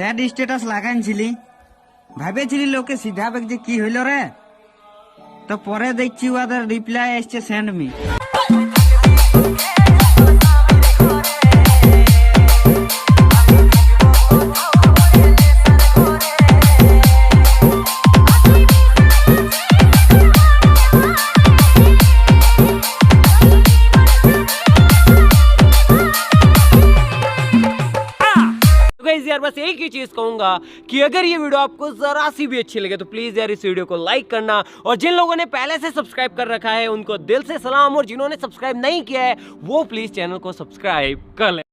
Sad status লাগাইছিলি, ভাবেছিলি লোকে সিধাবে যে কি হইল রে, তো পরে দেখছি ওদের রিপ্লাই আসছে সেন্ড মি। यार बस एक ही चीज कहूंगा कि अगर ये वीडियो आपको जरा सी भी अच्छी लगे तो प्लीज यार इस वीडियो को लाइक करना, और जिन लोगों ने पहले से सब्सक्राइब कर रखा है उनको दिल से सलाम, और जिन्होंने सब्सक्राइब नहीं किया है वो प्लीज चैनल को सब्सक्राइब कर ले।